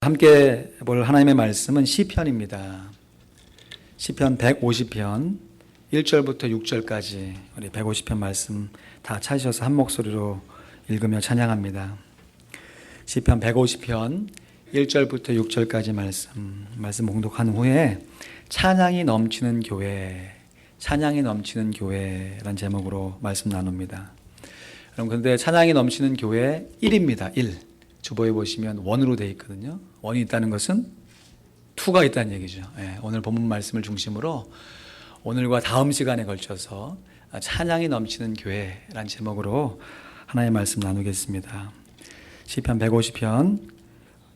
함께 볼 하나님의 말씀은 시편입니다. 시편 150편 1절부터 6절까지 우리 150편 말씀 다 찾으셔서 한 목소리로 읽으며 찬양합니다. 시편 150편 1절부터 6절까지 말씀 봉독한 후에 찬양이 넘치는 교회, 찬양이 넘치는 교회라는 제목으로 말씀 나눕니다. 여러분, 그런데 찬양이 넘치는 교회 1입니다. 1. 주보에 보시면 1으로 되어 있거든요. 1이 있다는 것은 2가 있다는 얘기죠. 오늘 본문 말씀을 중심으로 오늘과 다음 시간에 걸쳐서 찬양이 넘치는 교회라는 제목으로 하나의 말씀 나누겠습니다. 시편 150편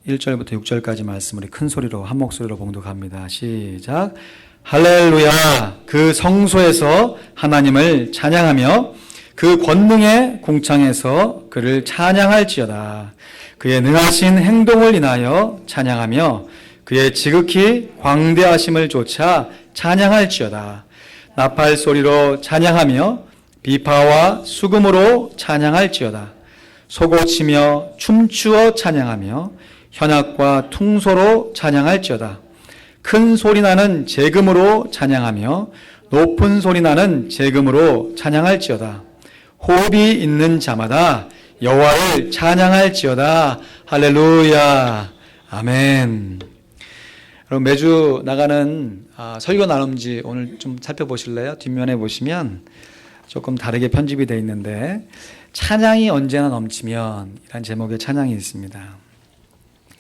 1절부터 6절까지 말씀 우리 큰 소리로 한 목소리로 봉독합니다. 시작. 할렐루야. 그 성소에서 하나님을 찬양하며 그 권능의 궁창에서 그를 찬양할지어다. 그의 능하신 행동을 인하여 찬양하며 그의 지극히 광대하심을 쫓아 찬양할지어다. 나팔 소리로 찬양하며 비파와 수금으로 찬양할지어다. 소고치며 춤추어 찬양하며 현악과 퉁소로 찬양할지어다. 큰 소리 나는 제금으로 찬양하며 높은 소리 나는 제금으로 찬양할지어다. 호흡이 있는 자마다 여호와를 찬양할지어다. 할렐루야. 아멘. 여러분, 매주 나가는 설교 나눔지 오늘 좀 살펴보실래요? 뒷면에 보시면 조금 다르게 편집이 되어 있는데 찬양이 언제나 넘치면 이란 제목의 찬양이 있습니다.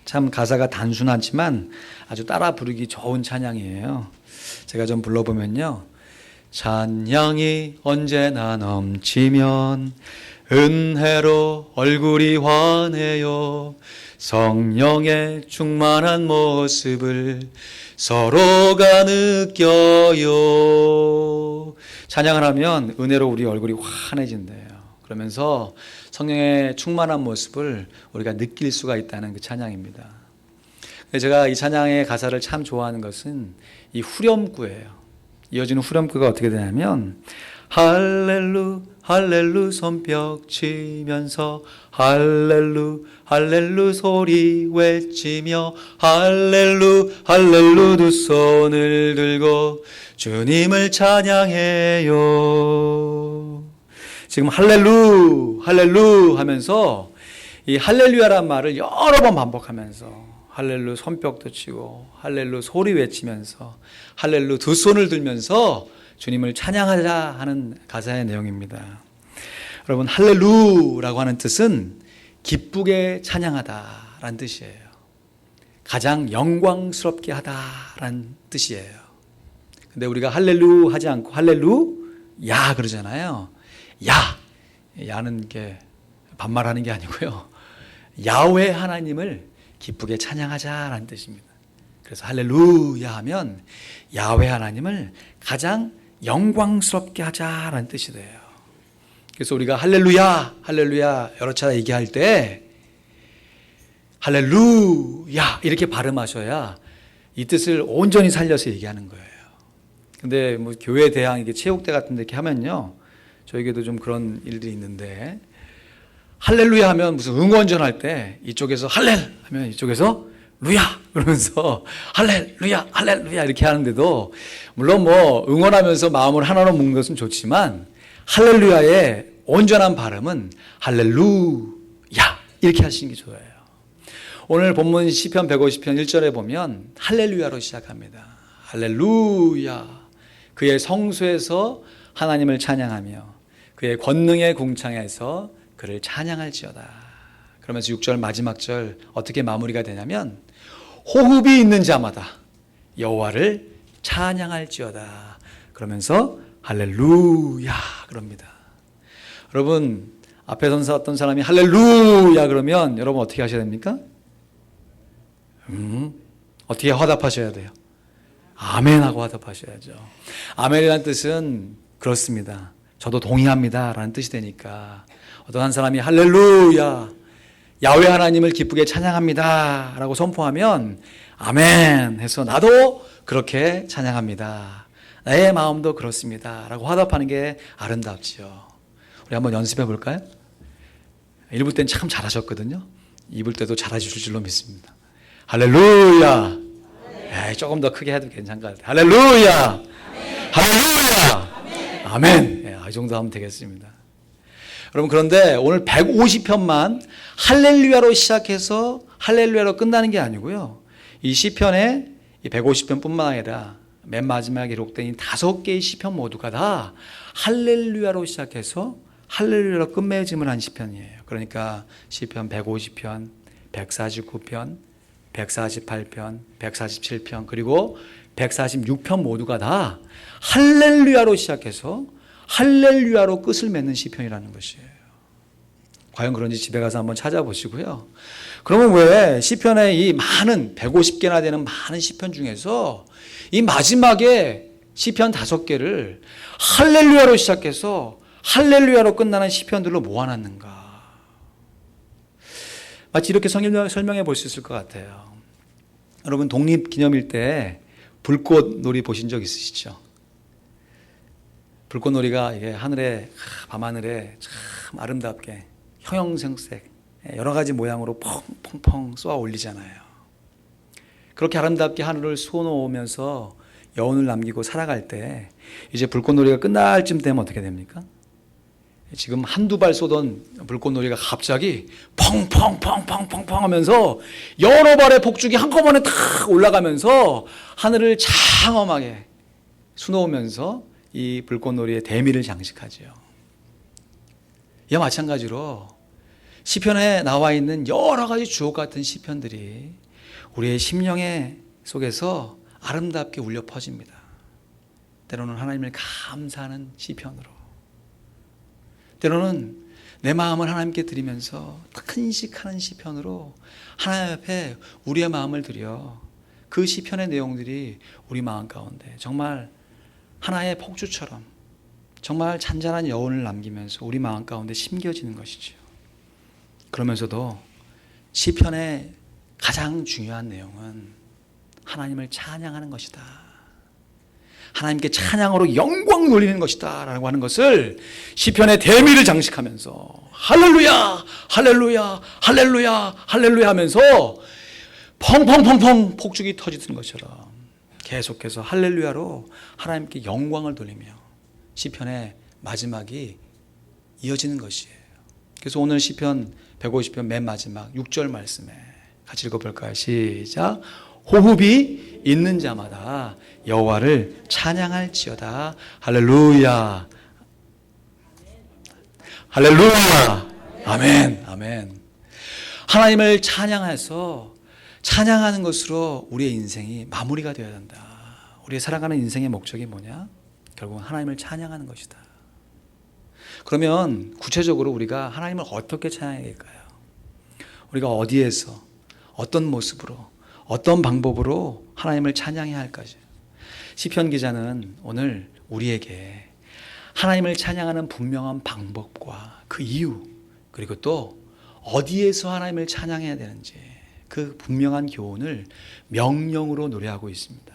참 가사가 단순하지만 아주 따라 부르기 좋은 찬양이에요. 제가 좀 불러보면요. 찬양이 언제나 넘치면 은혜로 얼굴이 환해요. 성령의 충만한 모습을 서로가 느껴요. 찬양을 하면 은혜로 우리 얼굴이 환해진대요. 그러면서 성령의 충만한 모습을 우리가 느낄 수가 있다는 그 찬양입니다. 제가 이 찬양의 가사를 참 좋아하는 것은 이 후렴구예요. 이어지는 후렴구가 어떻게 되냐면 할렐루 할렐루 손뼉 치면서 할렐루 할렐루 소리 외치며 할렐루 할렐루 두 손을 들고 주님을 찬양해요. 지금 할렐루 할렐루 하면서 이 할렐루야란 말을 여러 번 반복하면서 할렐루 손뼉도 치고 할렐루 소리 외치면서 할렐루 두 손을 들면서 주님을 찬양하자 하는 가사의 내용입니다. 여러분, 할렐루라고 하는 뜻은 기쁘게 찬양하다라는 뜻이에요. 가장 영광스럽게 하다라는 뜻이에요. 근데 우리가 할렐루 하지 않고 할렐루야 그러잖아요. 야는 게 반말하는 게 아니고요. 야훼 하나님을 기쁘게 찬양하자라는 뜻입니다. 그래서 할렐루야 하면 야훼 하나님을 가장 영광스럽게 하자라는 뜻이 돼요. 그래서 우리가 할렐루야 할렐루야 여러 차례 얘기할 때 할렐루야 이렇게 발음하셔야 이 뜻을 온전히 살려서 얘기하는 거예요. 근데 뭐 교회 대항 이게 체육대 같은 데 이렇게 하면요, 저에게도 좀 그런 일들이 있는데 할렐루야 하면 무슨 응원전 할 때 이쪽에서 할렐 하면 이쪽에서 루야 그러면서 할렐루야 할렐루야 이렇게 하는데도 물론 뭐 응원하면서 마음을 하나로 묶는 것은 좋지만 할렐루야의 온전한 발음은 할렐루야 이렇게 하시는 게 좋아요. 오늘 본문 시편 150편 1절에 보면 할렐루야로 시작합니다. 할렐루야. 그의 성소에서 하나님을 찬양하며 그의 권능의 궁창에서 그를 찬양할지어다. 그러면서 6절 마지막 절 어떻게 마무리가 되냐면 호흡이 있는 자마다 여호와를 찬양할지어다. 그러면서 할렐루야 그럽니다. 여러분, 앞에 선사 어떤 사람이 할렐루야 그러면 여러분 어떻게 하셔야 됩니까? 어떻게 화답하셔야 돼요? 아멘 하고 화답하셔야죠. 아멘이라는 뜻은 그렇습니다. 저도 동의합니다 라는 뜻이 되니까 어떤 한 사람이 할렐루야 야훼 하나님을 기쁘게 찬양합니다 라고 선포하면 아멘 해서 나도 그렇게 찬양합니다. 나의 마음도 그렇습니다 라고 화답하는 게 아름답지요. 우리 한번 연습해 볼까요? 1부 때는 참 잘하셨거든요. 2부 때도 잘하실 줄로 믿습니다. 할렐루야. 에이, 조금 더 크게 해도 괜찮을 것 같아요. 할렐루야. 할렐루야. 아멘. 예, 이 정도 하면 되겠습니다. 여러분, 그런데 오늘 150편만 할렐루야로 시작해서 할렐루야로 끝나는 게 아니고요. 이 시편의 이 150편뿐만 아니라 맨 마지막에 기록된 이 5개의 시편 모두가 다 할렐루야로 시작해서 할렐루야로 끝맺음을 한 시편이에요. 그러니까 시편 150편, 149편, 148편, 147편, 그리고 146편 모두가 다 할렐루야로 시작해서 할렐루야로 끝을 맺는 시편이라는 것이에요. 과연 그런지 집에 가서 한번 찾아보시고요. 그러면 왜 시편의 이 많은 150개나 되는 많은 시편 중에서 이 마지막에 시편 5개를 할렐루야로 시작해서 할렐루야로 끝나는 시편들로 모아놨는가? 마치 이렇게 설명해 볼 수 있을 것 같아요. 여러분, 독립기념일 때 불꽃놀이 보신 적 있으시죠? 불꽃놀이가 이게 하늘에, 밤하늘에 참 아름답게 형형색색 여러 가지 모양으로 펑펑펑 쏘아 올리잖아요. 그렇게 아름답게 하늘을 쏘아놓으면서 여운을 남기고 살아갈 때 이제 불꽃놀이가 끝날 쯤 되면 어떻게 됩니까? 지금 한두 발 쏘던 불꽃놀이가 갑자기 펑펑펑펑펑펑 하면서 여러 발의 폭죽이 한꺼번에 탁 올라가면서 하늘을 장엄하게 수놓으면서 이 불꽃놀이의 대미를 장식하지요. 이와 마찬가지로 시편에 나와 있는 여러 가지 주옥 같은 시편들이 우리의 심령의 속에서 아름답게 울려 퍼집니다. 때로는 하나님을 감사하는 시편으로, 때로는 내 마음을 하나님께 드리면서 탄식하는 시편으로 하나님 앞에 우리의 마음을 드려 그 시편의 내용들이 우리 마음 가운데 정말 하나의 폭주처럼 정말 잔잔한 여운을 남기면서 우리 마음 가운데 심겨지는 것이죠. 그러면서도 시편의 가장 중요한 내용은 하나님을 찬양하는 것이다. 하나님께 찬양으로 영광 돌리는 것이다 라고 하는 것을 시편의 대미를 장식하면서 할렐루야 할렐루야 할렐루야 할렐루야 하면서 펑펑펑펑 폭죽이 터지는 것처럼 계속해서 할렐루야로 하나님께 영광을 돌리며 시편의 마지막이 이어지는 것이에요. 그래서 오늘 시편 150편 맨 마지막 6절 말씀에 같이 읽어볼까요? 시작. 호흡이 있는 자마다 여호와를 찬양할지어다. 할렐루야. 할렐루야. 아멘. 아멘. 하나님을 찬양해서 찬양하는 것으로 우리의 인생이 마무리가 되어야 한다. 우리의 살아가는 인생의 목적이 뭐냐? 결국은 하나님을 찬양하는 것이다. 그러면 구체적으로 우리가 하나님을 어떻게 찬양해야 될까요? 우리가 어디에서 어떤 모습으로 어떤 방법으로 하나님을 찬양해야 할까요? 시편 기자는 오늘 우리에게 하나님을 찬양하는 분명한 방법과 그 이유, 그리고 또 어디에서 하나님을 찬양해야 되는지 그 분명한 교훈을 명령으로 노래하고 있습니다.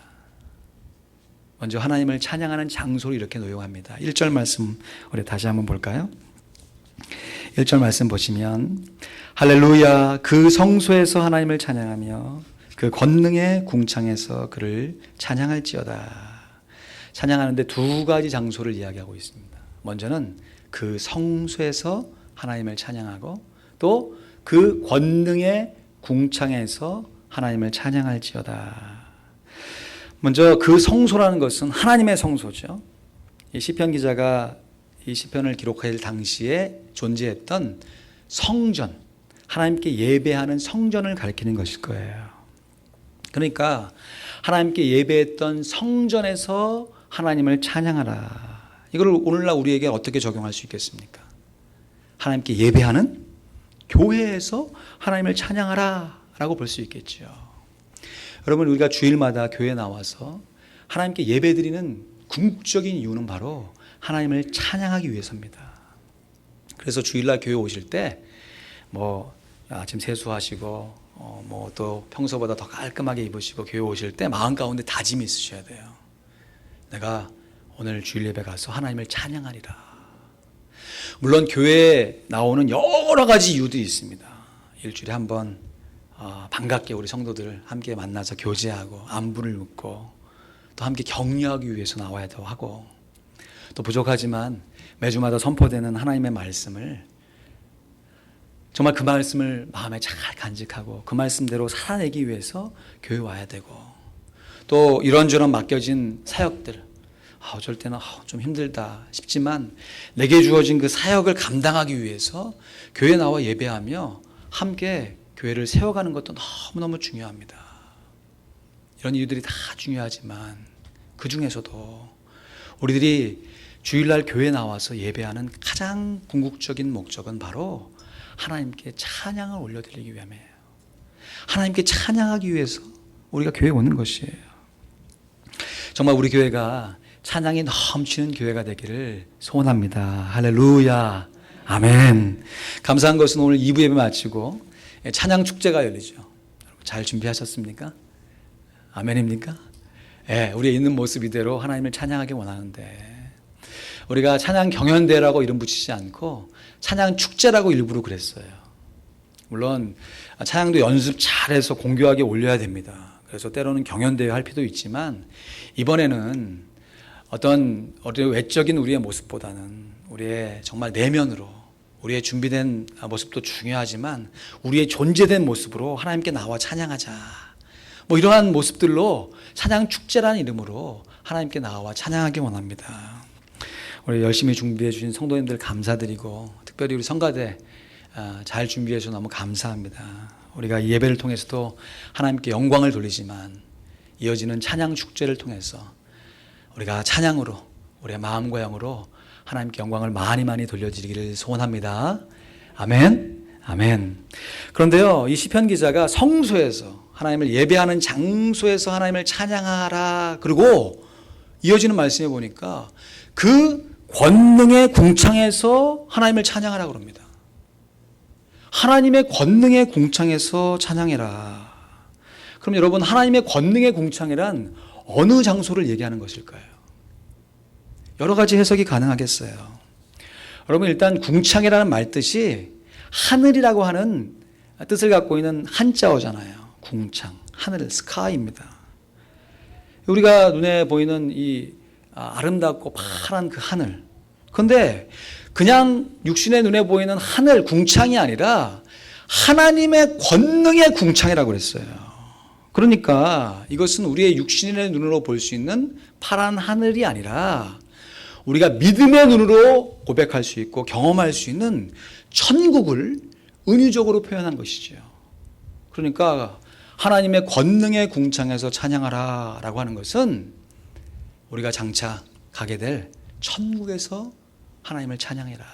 먼저 하나님을 찬양하는 장소를 이렇게 노용합니다. 1절 말씀 우리 다시 한번 볼까요? 1절 말씀 보시면 할렐루야 그 성소에서 하나님을 찬양하며 그 권능의 궁창에서 그를 찬양할지어다. 찬양하는데 두 가지 장소를 이야기하고 있습니다. 먼저는 그 성소에서 하나님을 찬양하고 또 그 권능의 궁창에서 하나님을 찬양할지어다. 먼저 그 성소라는 것은 하나님의 성소죠. 이 시편 기자가 이 시편을 기록할 당시에 존재했던 성전, 하나님께 예배하는 성전을 가리키는 것일 거예요. 그러니까 하나님께 예배했던 성전에서 하나님을 찬양하라. 이걸 오늘날 우리에게 어떻게 적용할 수 있겠습니까? 하나님께 예배하는 교회에서 하나님을 찬양하라 라고 볼 수 있겠죠. 여러분, 우리가 주일마다 교회에 나와서 하나님께 예배드리는 궁극적인 이유는 바로 하나님을 찬양하기 위해서입니다. 그래서 주일날 교회 오실 때 아침 세수하시고 또 평소보다 더 깔끔하게 입으시고 교회 오실 때 마음 가운데 다짐이 있으셔야 돼요. 내가 오늘 주일 예배 가서 하나님을 찬양하리라. 물론 교회에 나오는 여러 가지 이유들이 있습니다. 일주일에 한 번 반갑게 우리 성도들 함께 만나서 교제하고 안부를 묻고 또 함께 격려하기 위해서 나와야 하고 또 부족하지만 매주마다 선포되는 하나님의 말씀을 정말 그 말씀을 마음에 잘 간직하고 그 말씀대로 살아내기 위해서 교회 와야 되고 또 이런저런 맡겨진 사역들 어쩔 때는 좀 힘들다 싶지만 내게 주어진 그 사역을 감당하기 위해서 교회에 나와 예배하며 함께 교회를 세워가는 것도 너무너무 중요합니다. 이런 이유들이 다 중요하지만 그 중에서도 우리들이 주일날 교회에 나와서 예배하는 가장 궁극적인 목적은 바로 하나님께 찬양을 올려드리기 위함이에요. 하나님께 찬양하기 위해서 우리가 교회에 오는 것이에요. 정말 우리 교회가 찬양이 넘치는 교회가 되기를 소원합니다. 할렐루야. 아멘. 감사한 것은 오늘 2부 예배 마치고 찬양 축제가 열리죠. 잘 준비하셨습니까? 아멘입니까? 네, 우리의 있는 모습 이대로 하나님을 찬양하기 원하는데 우리가 찬양 경연대라고 이름 붙이지 않고 찬양 축제라고 일부러 그랬어요. 물론 찬양도 연습 잘해서 공교하게 올려야 됩니다. 그래서 때로는 경연대회 할 필요도 있지만 이번에는 어떤 외적인 우리의 모습보다는 우리의 정말 내면으로 우리의 준비된 모습도 중요하지만 우리의 존재된 모습으로 하나님께 나와 찬양하자. 이러한 모습들로 찬양 축제라는 이름으로 하나님께 나와 찬양하기 원합니다. 우리 열심히 준비해 주신 성도님들 감사드리고 특별히 우리 성가대 잘 준비해 주셔서 너무 감사합니다. 우리가 이 예배를 통해서도 하나님께 영광을 돌리지만 이어지는 찬양 축제를 통해서 우리가 찬양으로 우리의 마음과 영으로 하나님께 영광을 많이 돌려드리기를 소원합니다. 아멘. 아멘. 그런데요, 이 시편 기자가 성소에서 하나님을 예배하는 장소에서 하나님을 찬양하라 그리고 이어지는 말씀에 보니까 그 권능의 궁창에서 하나님을 찬양하라 그럽니다. 하나님의 권능의 궁창에서 찬양해라. 그럼 여러분, 하나님의 권능의 궁창이란 어느 장소를 얘기하는 것일까요? 여러 가지 해석이 가능하겠어요. 여러분, 일단 궁창이라는 말뜻이 하늘이라고 하는 뜻을 갖고 있는 한자어잖아요. 궁창, 하늘, 스카이입니다. 우리가 눈에 보이는 이 아름답고 파란 그 하늘. 그런데 그냥 육신의 눈에 보이는 하늘, 궁창이 아니라 하나님의 권능의 궁창이라고 그랬어요. 그러니까 이것은 우리의 육신의 눈으로 볼 수 있는 파란 하늘이 아니라 우리가 믿음의 눈으로 고백할 수 있고 경험할 수 있는 천국을 은유적으로 표현한 것이죠. 그러니까 하나님의 권능의 궁창에서 찬양하라 라고 하는 것은 우리가 장차 가게 될 천국에서 하나님을 찬양해라,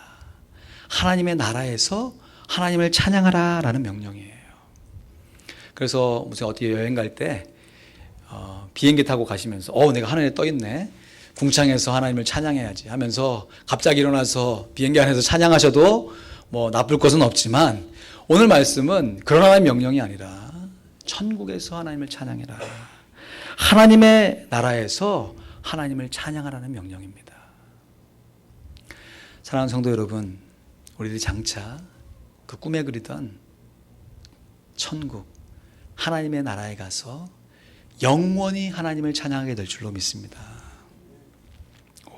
하나님의 나라에서 하나님을 찬양하라 라는 명령이에요. 그래서 무슨 어디 여행 갈 때 비행기 타고 가시면서 내가 하늘에 떠 있네, 궁창에서 하나님을 찬양해야지 하면서 갑자기 일어나서 비행기 안에서 찬양하셔도 나쁠 것은 없지만 오늘 말씀은 그런 하나님의 명령이 아니라 천국에서 하나님을 찬양해라, 하나님의 나라에서 하나님을 찬양하라는 명령입니다. 사랑하는 성도 여러분, 우리들이 장차 그 꿈에 그리던 천국, 하나님의 나라에 가서 영원히 하나님을 찬양하게 될 줄로 믿습니다.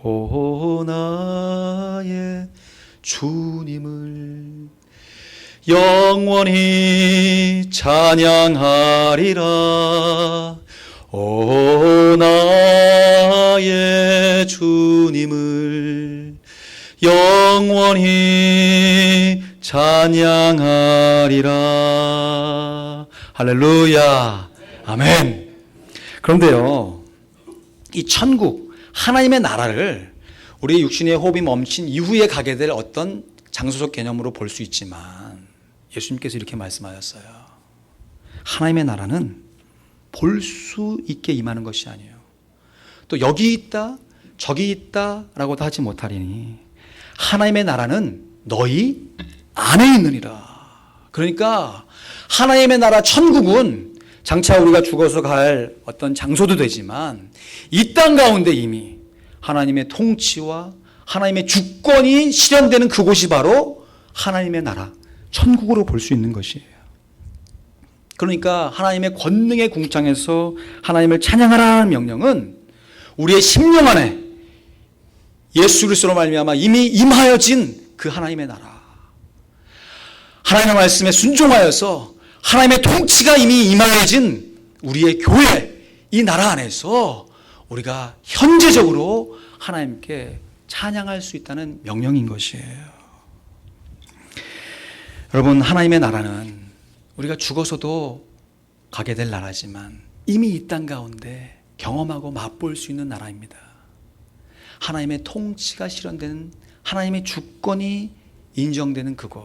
오 나의 주님을 영원히 찬양하리라. 오 나의 주님을 영원히 찬양하리라. 할렐루야. 아멘. 그런데요, 이 천국, 하나님의 나라를 우리 육신의 호흡이 멈춘 이후에 가게 될 어떤 장소적 개념으로 볼 수 있지만 예수님께서 이렇게 말씀하셨어요. 하나님의 나라는 볼 수 있게 임하는 것이 아니에요. 또 여기 있다, 저기 있다라고도 하지 못하리니 하나님의 나라는 너희 안에 있느니라. 그러니까 하나님의 나라 천국은 장차 우리가 죽어서 갈 어떤 장소도 되지만 이 땅 가운데 이미 하나님의 통치와 하나님의 주권이 실현되는 그곳이 바로 하나님의 나라, 천국으로 볼 수 있는 것이에요. 그러니까 하나님의 권능의 궁창에서 하나님을 찬양하라는 명령은 우리의 심령 안에 예수 그리스도로 말미암아 이미 임하여진 그 하나님의 나라, 하나님의 말씀에 순종하여서 하나님의 통치가 이미 임하여진 우리의 교회, 이 나라 안에서 우리가 현재적으로 하나님께 찬양할 수 있다는 명령인 것이에요. 여러분, 하나님의 나라는 우리가 죽어서도 가게 될 나라지만 이미 이 땅 가운데 경험하고 맛볼 수 있는 나라입니다. 하나님의 통치가 실현되는, 하나님의 주권이 인정되는 그곳.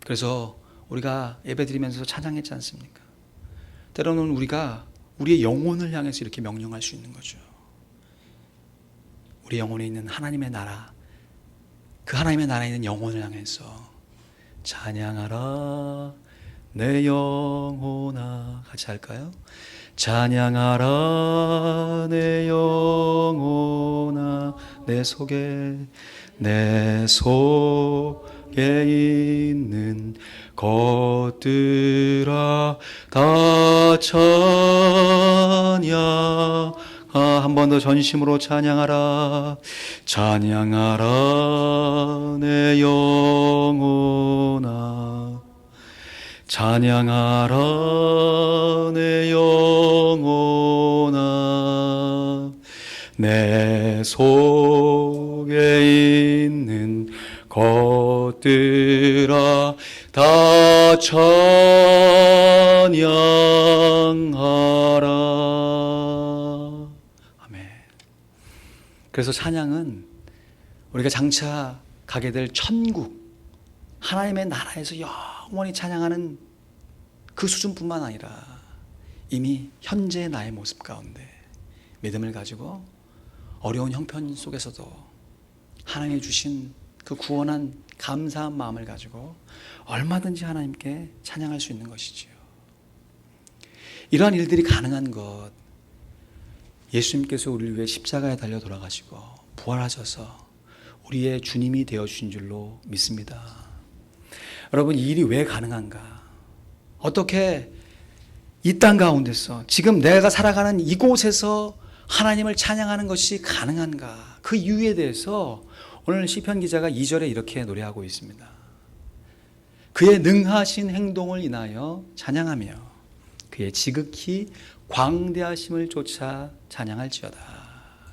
그래서 우리가 예배드리면서 찬양했지 않습니까? 때로는 우리가 우리의 영혼을 향해서 이렇게 명령할 수 있는 거죠. 우리 영혼에 있는 하나님의 나라, 그 하나님의 나라에 있는 영혼을 향해서 찬양하라 내 영혼아, 같이 할까요? 찬양하라 내 영혼아, 내 속에 있는 것들아 다 찬양. 한 번 더 전심으로 찬양하라. 찬양하라 내 영혼아, 찬양하라 내 영혼아, 내 속에 있는 것들아 다 찬양하라. 아멘. 그래서 찬양은 우리가 장차 가게 될 천국, 하나님의 나라에서 영원히 찬양하는 그 수준뿐만 아니라 이미 현재의 나의 모습 가운데 믿음을 가지고 어려운 형편 속에서도 하나님이 주신 그 구원한 감사한 마음을 가지고 얼마든지 하나님께 찬양할 수 있는 것이지요. 이러한 일들이 가능한 것, 예수님께서 우리를 위해 십자가에 달려 돌아가시고 부활하셔서 우리의 주님이 되어주신 줄로 믿습니다. 여러분, 이 일이 왜 가능한가? 어떻게 이 땅 가운데서 지금 내가 살아가는 이곳에서 하나님을 찬양하는 것이 가능한가? 그 이유에 대해서 오늘 시편 기자가 2절에 이렇게 노래하고 있습니다. 그의 능하신 행동을 인하여 찬양하며 그의 지극히 광대하심을 쫓아 찬양할지어다.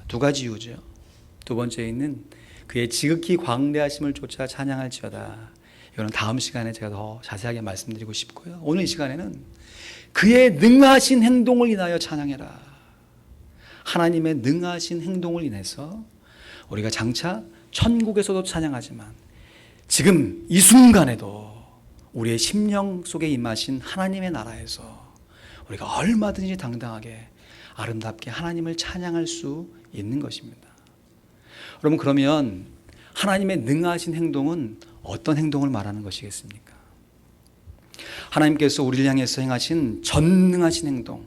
두 가지 이유죠. 두 번째 있는 그의 지극히 광대하심을 쫓아 찬양할지어다. 이거는 다음 시간에 제가 더 자세하게 말씀드리고 싶고요. 오늘 이 시간에는 그의 능하신 행동을 인하여 찬양해라. 하나님의 능하신 행동을 인해서 우리가 장차 천국에서도 찬양하지만 지금 이 순간에도 우리의 심령 속에 임하신 하나님의 나라에서 우리가 얼마든지 당당하게 아름답게 하나님을 찬양할 수 있는 것입니다. 여러분, 그러면 하나님의 능하신 행동은 어떤 행동을 말하는 것이겠습니까? 하나님께서 우리를 향해서 행하신 전능하신 행동,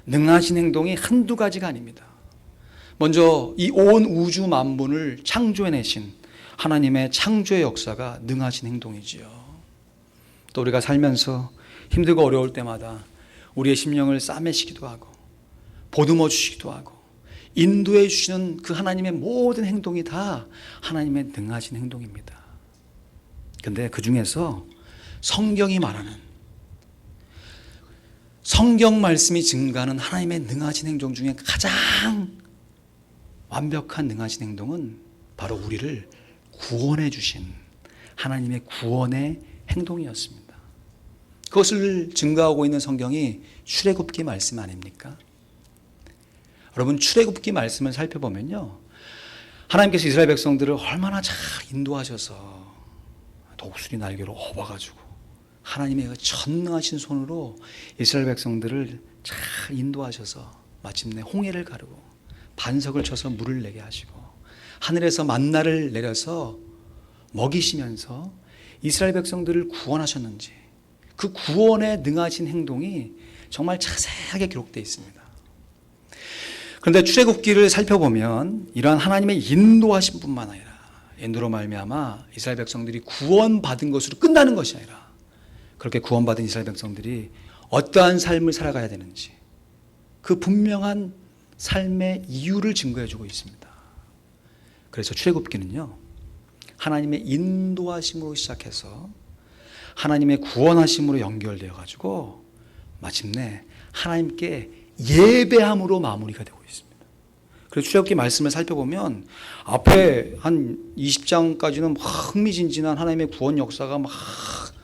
능하신 행동이 한두 가지가 아닙니다. 먼저 이 온 우주 만물을 창조해내신 하나님의 창조의 역사가 능하신 행동이지요. 또 우리가 살면서 힘들고 어려울 때마다 우리의 심령을 싸매시기도 하고 보듬어 주시기도 하고 인도해 주시는 그 하나님의 모든 행동이 다 하나님의 능하신 행동입니다. 근데 그 중에서 성경이 말하는, 성경 말씀이 증가하는 하나님의 능하신 행동 중에 가장 완벽한 능하신 행동은 바로 우리를 구원해 주신 하나님의 구원의 행동이었습니다. 그것을 증거하고 있는 성경이 출애굽기 말씀 아닙니까? 여러분, 출애굽기 말씀을 살펴보면요, 하나님께서 이스라엘 백성들을 얼마나 잘 인도하셔서 독수리 날개로 업어가지고 하나님의 그 전능하신 손으로 이스라엘 백성들을 잘 인도하셔서 마침내 홍해를 가르고 반석을 쳐서 물을 내게 하시고 하늘에서 만나를 내려서 먹이시면서 이스라엘 백성들을 구원하셨는지, 그 구원에 능하신 행동이 정말 자세하게 기록되어 있습니다. 그런데 출애굽기를 살펴보면 이러한 하나님의 인도하심 뿐만 아니라 인도로 말미암아 이스라엘 백성들이 구원받은 것으로 끝나는 것이 아니라 그렇게 구원받은 이스라엘 백성들이 어떠한 삶을 살아가야 되는지 그 분명한 삶의 이유를 증거해 주고 있습니다. 그래서 출애굽기는요, 하나님의 인도하심으로 시작해서 하나님의 구원하심으로 연결되어 가지고 마침내 하나님께 예배함으로 마무리가 되고 있습니다. 그래서 출애굽기 말씀을 살펴보면 앞에 한 20장까지는 막 흥미진진한 하나님의 구원 역사가 막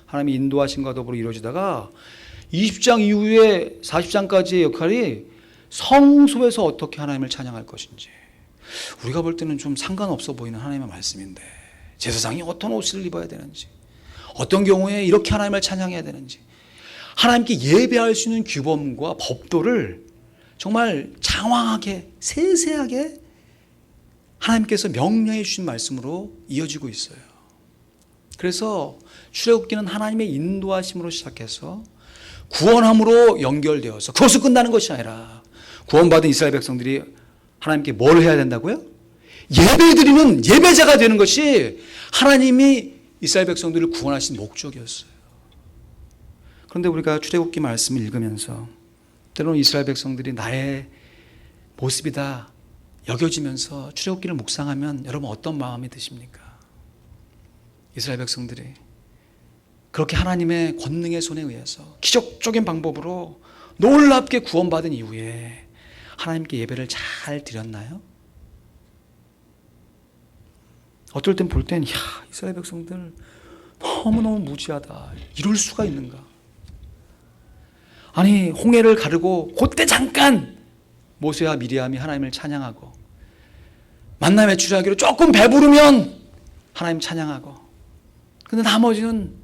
하나님의 인도하심과 더불어 이루어지다가 20장 이후에 40장까지의 역할이 성소에서 어떻게 하나님을 찬양할 것인지, 우리가 볼 때는 좀 상관없어 보이는 하나님의 말씀인데 제사장이 어떤 옷을 입어야 되는지, 어떤 경우에 이렇게 하나님을 찬양해야 되는지, 하나님께 예배할 수 있는 규범과 법도를 정말 장황하게 세세하게 하나님께서 명령해 주신 말씀으로 이어지고 있어요. 그래서 출애굽기는 하나님의 인도하심으로 시작해서 구원함으로 연결되어서 그것으로 끝나는 것이 아니라 구원받은 이스라엘 백성들이 하나님께 뭘 해야 된다고요? 예배드리는 예배자가 되는 것이 하나님이 이스라엘 백성들을 구원하신 목적이었어요. 그런데 우리가 출애굽기 말씀을 읽으면서 때로는 이스라엘 백성들이 나의 모습이다 여겨지면서 출애굽기를 묵상하면 여러분 어떤 마음이 드십니까? 이스라엘 백성들이 그렇게 하나님의 권능의 손에 의해서 기적적인 방법으로 놀랍게 구원받은 이후에 하나님께 예배를 잘 드렸나요? 어떨 땐 볼 땐 이스라엘 백성들 너무너무 무지하다, 이럴 수가 있는가. 아니 홍해를 가르고 그때 잠깐 모세와 미리암이 하나님을 찬양하고 만나 매출하기로 조금 배부르면 하나님 찬양하고, 근데 나머지는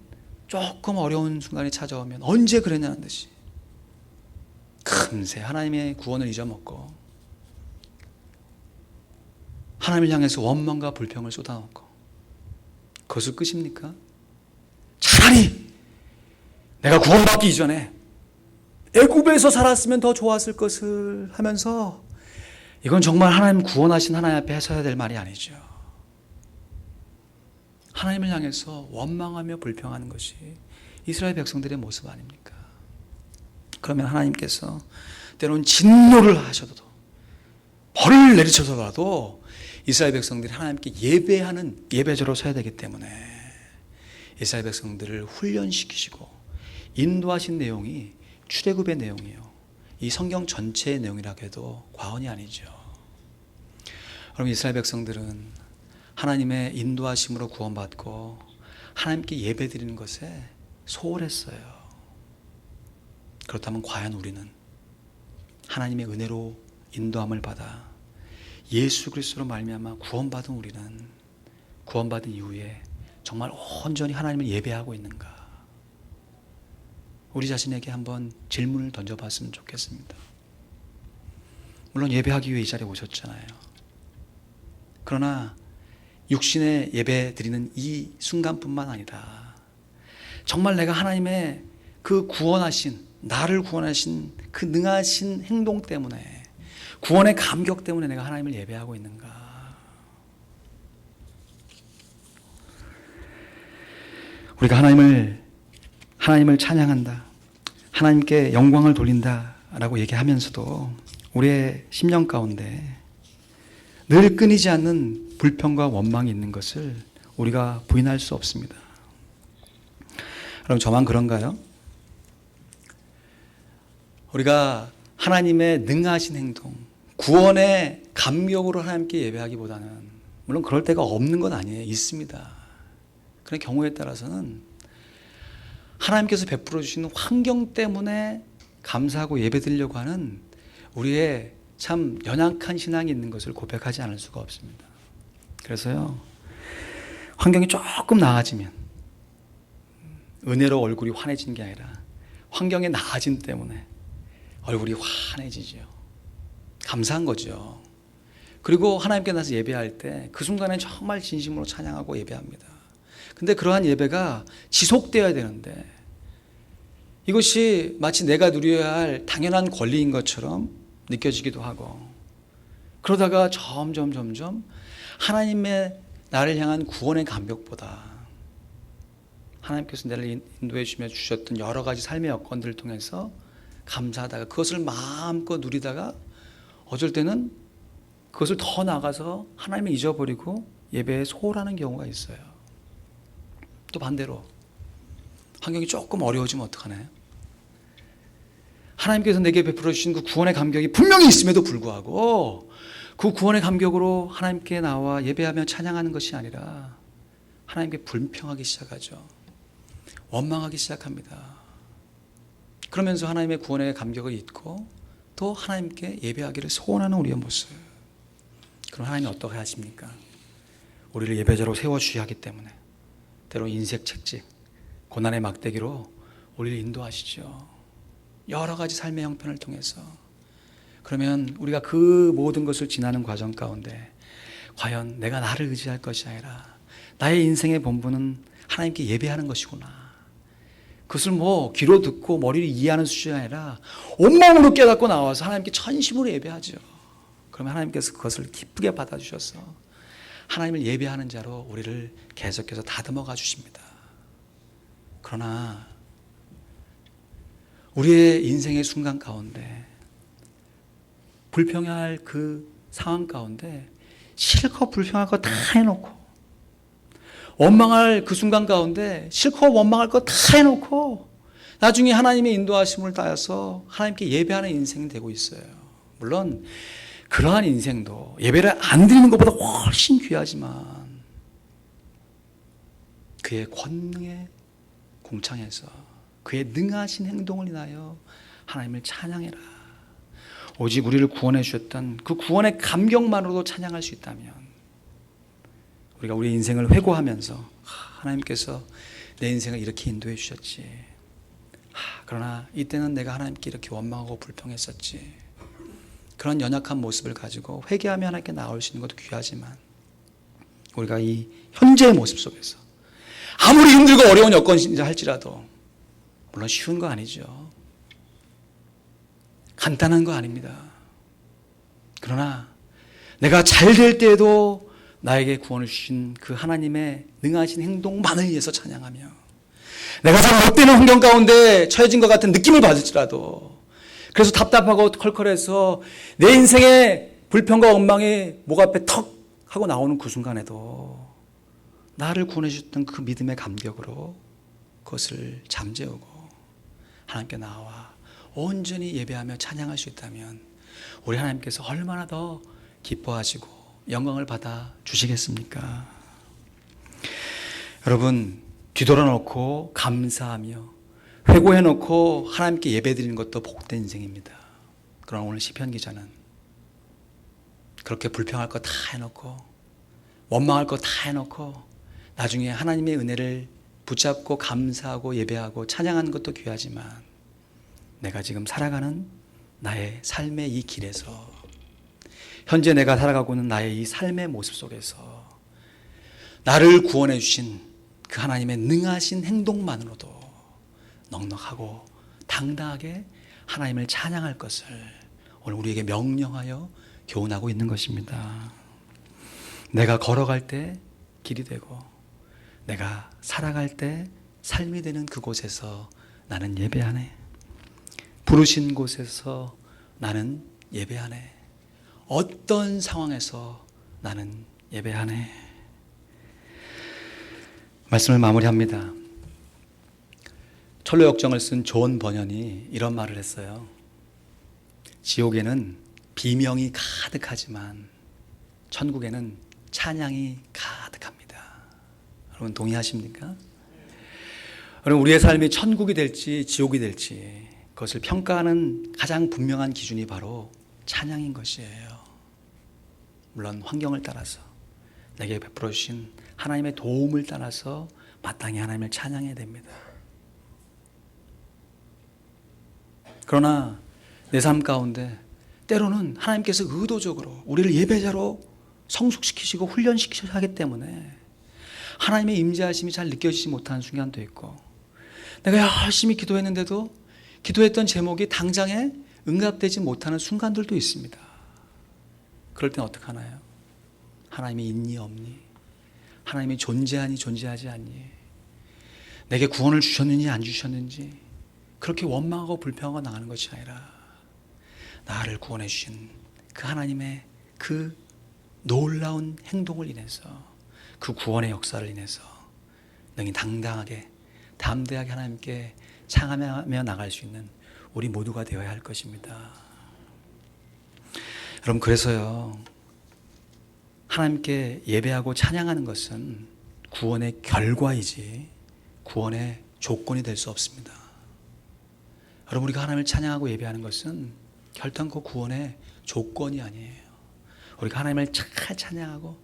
조금 어려운 순간이 찾아오면 언제 그랬냐는 듯이 금세 하나님의 구원을 잊어먹고 하나님을 향해서 원망과 불평을 쏟아놓고, 그것을 끝입니까? 차라리 내가 구원받기 이전에 애굽에서 살았으면 더 좋았을 것을 하면서, 이건 정말 하나님 구원하신 하나님 앞에 해서야 될 말이 아니죠. 하나님을 향해서 원망하며 불평하는 것이 이스라엘 백성들의 모습 아닙니까? 그러면 하나님께서 때로는 진노를 하셔도 벌을 내리셔서라도 이스라엘 백성들이 하나님께 예배하는 예배자로 서야 되기 때문에 이스라엘 백성들을 훈련시키시고 인도하신 내용이 출애굽의 내용이요, 이 성경 전체의 내용이라고 해도 과언이 아니죠. 그럼 이스라엘 백성들은 하나님의 인도하심으로 구원받고 하나님께 예배드리는 것에 소홀했어요. 그렇다면 과연 우리는 하나님의 은혜로 인도함을 받아 예수 그리스도로 말미암아 구원받은 우리는 구원받은 이후에 정말 온전히 하나님을 예배하고 있는가? 우리 자신에게 한번 질문을 던져봤으면 좋겠습니다. 물론 예배하기 위해 이 자리에 오셨잖아요. 그러나 육신의 예배 드리는 이 순간뿐만 아니라 정말 내가 하나님의 그 구원하신, 나를 구원하신 그 능하신 행동 때문에, 구원의 감격 때문에 내가 하나님을 예배하고 있는가? 우리가 하나님을 찬양한다, 하나님께 영광을 돌린다라고 얘기하면서도 우리의 심령 가운데 늘 끊이지 않는 불평과 원망이 있는 것을 우리가 부인할 수 없습니다. 그럼 저만 그런가요? 우리가 하나님의 능하신 행동, 구원의 감격으로 하나님께 예배하기보다는, 물론 그럴 때가 없는 건 아니에요. 있습니다. 그런 경우에 따라서는 하나님께서 베풀어 주시는 환경 때문에 감사하고 예배드리려고 하는 우리의 참 연약한 신앙이 있는 것을 고백하지 않을 수가 없습니다. 그래서요, 환경이 조금 나아지면 은혜로 얼굴이 환해진 게 아니라 환경의 나아짐 때문에 얼굴이 환해지죠. 감사한 거죠. 그리고 하나님께 나서 예배할 때 그 순간에 정말 진심으로 찬양하고 예배합니다. 근데 그러한 예배가 지속되어야 되는데 이것이 마치 내가 누려야 할 당연한 권리인 것처럼 느껴지기도 하고, 그러다가 점점 하나님의 나를 향한 구원의 감격보다 하나님께서 나를 인도해 주시며 주셨던 여러 가지 삶의 여건들을 통해서 감사하다가 그것을 마음껏 누리다가 어쩔 때는 그것을 더 나가서 하나님을 잊어버리고 예배에 소홀하는 경우가 있어요. 또 반대로 환경이 조금 어려워지면 어떡하나요? 하나님께서 내게 베풀어 주신 그 구원의 감격이 분명히 있음에도 불구하고 그 구원의 감격으로 하나님께 나와 예배하며 찬양하는 것이 아니라 하나님께 불평하기 시작하죠. 원망하기 시작합니다. 그러면서 하나님의 구원의 감격을 잊고 또 하나님께 예배하기를 소원하는 우리의 모습. 그럼 하나님이 어떻게 하십니까? 우리를 예배자로 세워주셔야 하기 때문에 때로 인색 책직, 고난의 막대기로 우리를 인도하시죠. 여러 가지 삶의 형편을 통해서. 그러면 우리가 그 모든 것을 지나는 과정 가운데 과연 내가 나를 의지할 것이 아니라 나의 인생의 본분은 하나님께 예배하는 것이구나. 그것을 귀로 듣고 머리를 이해하는 수준이 아니라 온마음으로 깨닫고 나와서 하나님께 전심으로 예배하죠. 그러면 하나님께서 그것을 기쁘게 받아주셔서 하나님을 예배하는 자로 우리를 계속해서 다듬어가 주십니다. 그러나 우리의 인생의 순간 가운데 불평할 그 상황 가운데 실컷 불평할 거 다 해놓고 원망할 그 순간 가운데 실컷 원망할 거 다 해놓고 나중에 하나님의 인도하심을 따라서 하나님께 예배하는 인생이 되고 있어요. 물론 그러한 인생도 예배를 안 드리는 것보다 훨씬 귀하지만 그의 권능에 공창해서 그의 능하신 행동을 인하여 하나님을 찬양해라. 오직 우리를 구원해 주셨던 그 구원의 감격만으로도 찬양할 수 있다면 우리가 우리 인생을 회고하면서 하나님께서 내 인생을 이렇게 인도해 주셨지. 그러나 이때는 내가 하나님께 이렇게 원망하고 불평했었지. 그런 연약한 모습을 가지고 회개하며 하나님께 나올 수 있는 것도 귀하지만 우리가 이 현재의 모습 속에서 아무리 힘들고 어려운 여건이라 할지라도 물론 쉬운 거 아니죠. 간단한 거 아닙니다. 그러나 내가 잘 될 때에도 나에게 구원을 주신 그 하나님의 능하신 행동만을 위해서 찬양하며 내가 잘 못되는 환경 가운데 처해진 것 같은 느낌을 받을지라도 그래서 답답하고 컬컬해서 내 인생의 불평과 원망이 목 앞에 턱 하고 나오는 그 순간에도 나를 구원해 주셨던 그 믿음의 감격으로 그것을 잠재우고 하나님께 나와 온전히 예배하며 찬양할 수 있다면 우리 하나님께서 얼마나 더 기뻐하시고 영광을 받아 주시겠습니까? 여러분, 뒤돌아놓고 감사하며 회고해놓고 하나님께 예배드리는 것도 복된 인생입니다. 그러나 오늘 시편 기자는 그렇게 불평할 거 다 해놓고 원망할 거 다 해놓고 나중에 하나님의 은혜를 붙잡고 감사하고 예배하고 찬양하는 것도 귀하지만 내가 지금 살아가는 나의 삶의 이 길에서 현재 내가 살아가고 있는 나의 이 삶의 모습 속에서 나를 구원해 주신 그 하나님의 능하신 행동만으로도 넉넉하고 당당하게 하나님을 찬양할 것을 오늘 우리에게 명령하여 교훈하고 있는 것입니다. 내가 걸어갈 때 길이 되고 내가 살아갈 때 삶이 되는 그곳에서 나는 예배하네. 부르신 곳에서 나는 예배하네. 어떤 상황에서 나는 예배하네. 말씀을 마무리합니다. 철로 역정을 쓴 존 버년이 이런 말을 했어요. 지옥에는 비명이 가득하지만 천국에는 찬양이 가득합니다. 여러분 동의하십니까? 여러분 우리의 삶이 천국이 될지 지옥이 될지 그것을 평가하는 가장 분명한 기준이 바로 찬양인 것이에요. 물론 환경을 따라서 내게 베풀어 주신 하나님의 도움을 따라서 마땅히 하나님을 찬양해야 됩니다. 그러나 내 삶 가운데 때로는 하나님께서 의도적으로 우리를 예배자로 성숙시키시고 훈련시키셔야 하기 때문에 하나님의 임재하심이 잘 느껴지지 못하는 순간도 있고 내가 열심히 기도했는데도 기도했던 제목이 당장에 응답되지 못하는 순간들도 있습니다. 그럴 땐 어떻게 하나요? 하나님이 있니 없니? 하나님이 존재하니 존재하지 않니? 내게 구원을 주셨는지 안 주셨는지 그렇게 원망하고 불평하고 나가는 것이 아니라 나를 구원해 주신 그 하나님의 그 놀라운 행동을 인해서, 그 구원의 역사를 인해서 능히 당당하게 담대하게 하나님께 찬양하며 나갈 수 있는 우리 모두가 되어야 할 것입니다. 여러분, 그래서요, 하나님께 예배하고 찬양하는 것은 구원의 결과이지 구원의 조건이 될 수 없습니다. 여러분, 우리가 하나님을 찬양하고 예배하는 것은 결단코 구원의 조건이 아니에요. 우리가 하나님을 잘 찬양하고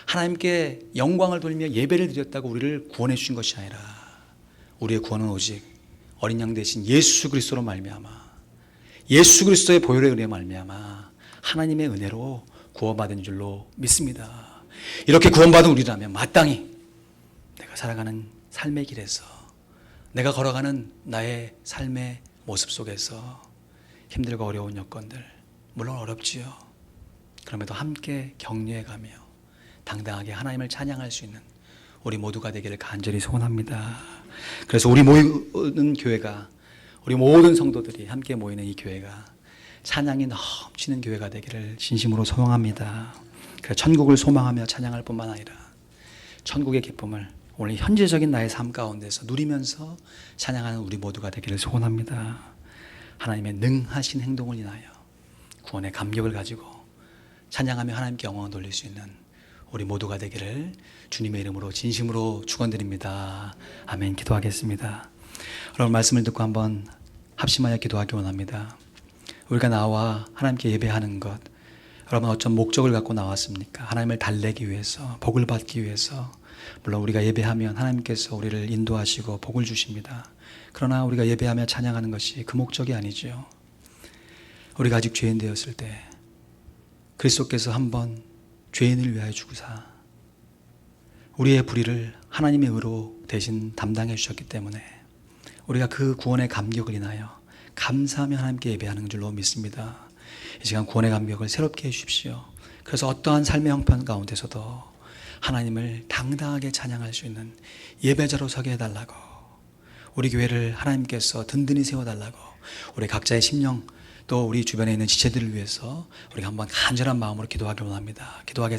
하나님께 영광을 돌리며 예배를 드렸다고 우리를 구원해 주신 것이 아니라 우리의 구원은 오직 어린 양 대신 예수 그리스도로 말미암아, 예수 그리스도의 보혈에 의해 말미암아 하나님의 은혜로 구원받은 줄로 믿습니다. 이렇게 구원받은 우리라면 마땅히 내가 살아가는 삶의 길에서, 내가 걸어가는 나의 삶의 모습 속에서 힘들고 어려운 여건들, 물론 어렵지요. 그럼에도 함께 격려해가며 당당하게 하나님을 찬양할 수 있는 우리 모두가 되기를 간절히 소원합니다. 그래서 우리 모이는 교회가, 우리 모든 성도들이 함께 모이는 이 교회가 찬양이 넘치는 교회가 되기를 진심으로 소망합니다. 그래서 천국을 소망하며 찬양할 뿐만 아니라 천국의 기쁨을 오늘 현재적인 나의 삶 가운데서 누리면서 찬양하는 우리 모두가 되기를 소원합니다. 하나님의 능하신 행동을 인하여 구원의 감격을 가지고 찬양하며 하나님께 영광을 돌릴 수 있는 우리 모두가 되기를 주님의 이름으로 진심으로 축원드립니다. 아멘. 기도하겠습니다. 여러분, 말씀을 듣고 한번 합심하여 기도하기 원합니다. 우리가 나와 하나님께 예배하는 것, 여러분 어떤 목적을 갖고 나왔습니까? 하나님을 달래기 위해서, 복을 받기 위해서. 물론 우리가 예배하면 하나님께서 우리를 인도하시고 복을 주십니다. 그러나 우리가 예배하며 찬양하는 것이 그 목적이 아니죠. 우리가 아직 죄인 되었을 때 그리스도께서 한번 죄인을 위하여 죽으사 우리의 불의를 하나님의 의로 대신 담당해 주셨기 때문에 우리가 그 구원의 감격을 인하여 감사하며 하나님께 예배하는 줄로 믿습니다. 이 시간 구원의 감격을 새롭게 해주십시오. 그래서 어떠한 삶의 형편 가운데서도 하나님을 당당하게 찬양할 수 있는 예배자로 서게 해달라고, 우리 교회를 하나님께서 든든히 세워달라고, 우리 각자의 심령 또 우리 주변에 있는 지체들을 위해서 우리가 한번 간절한 마음으로 기도하기 원합니다. 기도하겠습니다.